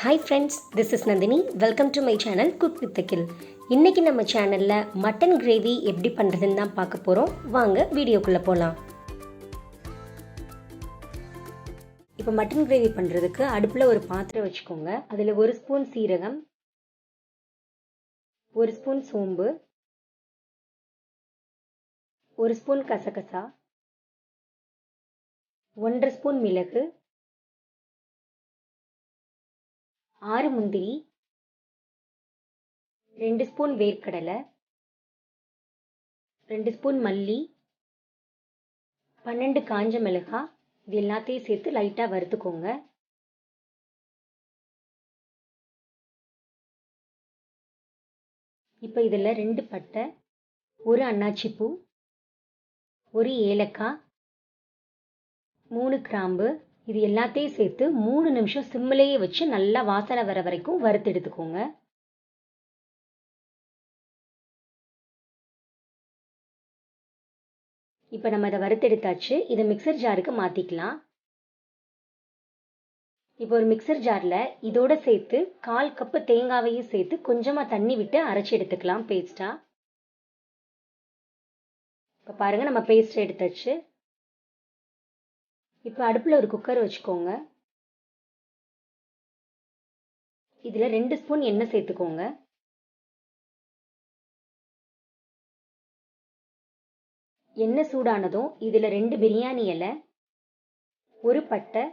Hi friends, this is Nandini. Welcome to my channel Cook with the Kill. இன்னைக்கு நம்ம சேனல்ல mutton gravy எப்படி பண்றதுன்னு தான் பார்க்க போறோம். வாங்க வீடியோக்குள்ள போலாம். இப்போ மட்டன் கிரேவி பண்றதுக்கு அடுப்புல ஒரு பாத்திரம் வச்சுக்கோங்க. அதுல 1 ஸ்பூன் சீரகம், 1 ஸ்பூன் சோம்பு, 1 ஸ்பூன் கசகசா, 1.5 ஸ்பூன் மிளகு, 6 முந்திரி, 2 ஸ்பூன் வேர்க்கடலை, 2 ஸ்பூன் மல்லி, 12 காஞ்ச மிளகாய், இது எல்லாத்தையும் சேர்த்து லைட்டா வறுத்துக்கோங்க. இப்போ இதில் 2 பட்டை, 1 அன்னாச்சி பூ, 1 ஏலக்காய், 3 கிராம்பு, இது எல்லாத்தையும் சேர்த்து 3 நிமிஷம் சிம்மிலேயே வச்சு நல்லா வாசனை வர வரைக்கும் வறுத்து எடுத்துக்கோங்க. இப்போ நம்ம அதை வறுத்தெடுத்தாச்சு. இதை மிக்சர் ஜாருக்கு மாற்றிக்கலாம். இப்போ ஒரு மிக்சர் ஜாரில் இதோட சேர்த்து 1/4 கப்பு தேங்காவையும் சேர்த்து கொஞ்சமாக தண்ணி விட்டு அரைச்சி எடுத்துக்கலாம் பேஸ்ட்டாக. இப்போ பாருங்கள், நம்ம பேஸ்ட் எடுத்தாச்சு. இப்போ அடுப்பில் ஒரு குக்கர் வச்சுக்கோங்க. இதில் 2 ஸ்பூன் எண்ணெய் சேர்த்துக்கோங்க. எண்ணெய் சூடானதும் இதில் 2 பிரியாணி இலை, 1 பட்டை,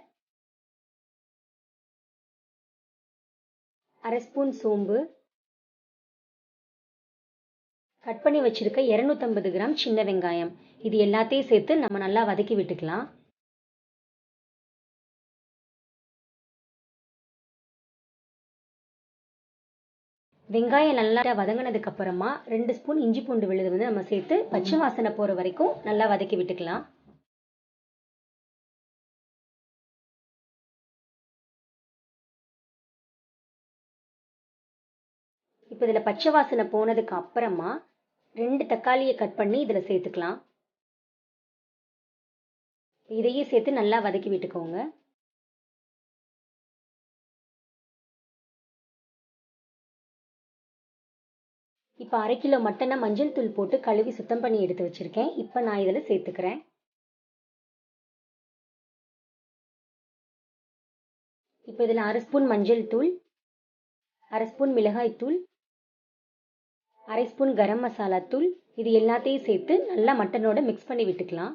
1/2 ஸ்பூன் சோம்பு, கட் பண்ணி வச்சிருக்க 250 கிராம் சின்ன வெங்காயம், இது எல்லாத்தையும் சேர்த்து நம்ம நல்லா வதக்கி விட்டுக்கலாம். வெங்காயம் நல்லா வதங்கினதுக்கு அப்புறமா 2 ஸ்பூன் இஞ்சி பூண்டு விழுது வந்து நம்ம சேர்த்து பச்சை வாசனை போற வரைக்கும் நல்லா வதக்கி விட்டுக்கலாம். இப்போ இதில் பச்சை வாசனை போனதுக்கு அப்புறமா 2 தக்காளியை கட் பண்ணி இதில் சேர்த்துக்கலாம். இதையே சேர்த்து நல்லா வதக்கி விட்டுக்கோங்க. இப்போ 1/2 கிலோ மட்டனை மஞ்சள் தூள் போட்டு கழுவி சுத்தம் பண்ணி எடுத்து வச்சிருக்கேன். இப்போ நான் இதில் சேர்த்துக்கிறேன். இப்போ இதில் 1/2 ஸ்பூன் மஞ்சள் தூள், 1/2 ஸ்பூன் மிளகாய் தூள், 1/2 ஸ்பூன் கரம் மசாலா தூள், இது எல்லாத்தையும் சேர்த்து நல்லா மட்டனோட மிக்ஸ் பண்ணி விட்டுக்கலாம்.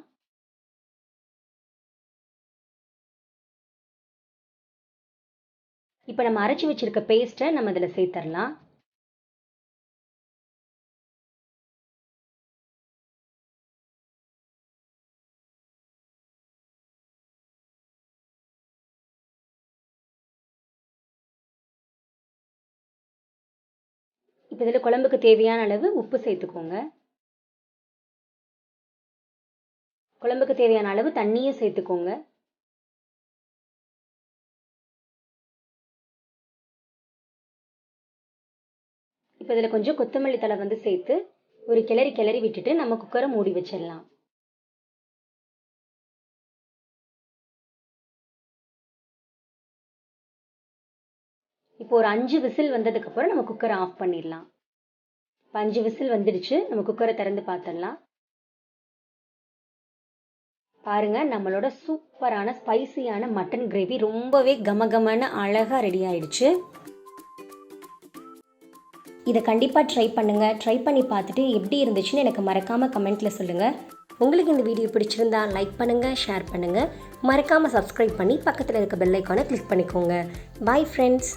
இப்போ நம்ம அரைச்சி வச்சிருக்க பேஸ்ட்டை நம்ம இதில் சேர்த்துடலாம். இப்போ இதில் குழம்புக்கு தேவையான அளவு உப்பு சேர்த்துக்கோங்க. குழம்புக்கு தேவையான அளவு தண்ணியும் சேர்த்துக்கோங்க. இப்போ இதில் கொஞ்சம் கொத்தமல்லி தழை வந்து சேர்த்து ஒரு கிளறி விட்டுட்டு நம்ம குக்கரை மூடி வச்சிடலாம். இப்போ ஒரு 5 விசில் வந்ததுக்கு அப்புறம் நம்ம குக்கரை ஆஃப் பண்ணிடலாம். இப்போ 5 விசில் வந்துடுச்சு. நம்ம குக்கரை திறந்து பார்த்துடலாம். பாருங்க, நம்மளோட சூப்பரான ஸ்பைசியான மட்டன் கிரேவி ரொம்பவே கமகமான அழகா ரெடி ஆயிடுச்சு. இதை கண்டிப்பாக ட்ரை பண்ணுங்க. ட்ரை பண்ணி பார்த்துட்டு எப்படி இருந்துச்சுன்னு எனக்கு மறக்காம கமெண்ட்ல சொல்லுங்க. உங்களுக்கு இந்த வீடியோ பிடிச்சிருந்தா லைக் பண்ணுங்க, ஷேர் பண்ணுங்க, மறக்காம சப்ஸ்கிரைப் பண்ணி பக்கத்தில் இருக்க பெல் ஐக்கானை கிளிக் பண்ணிக்கோங்க. Bye friends.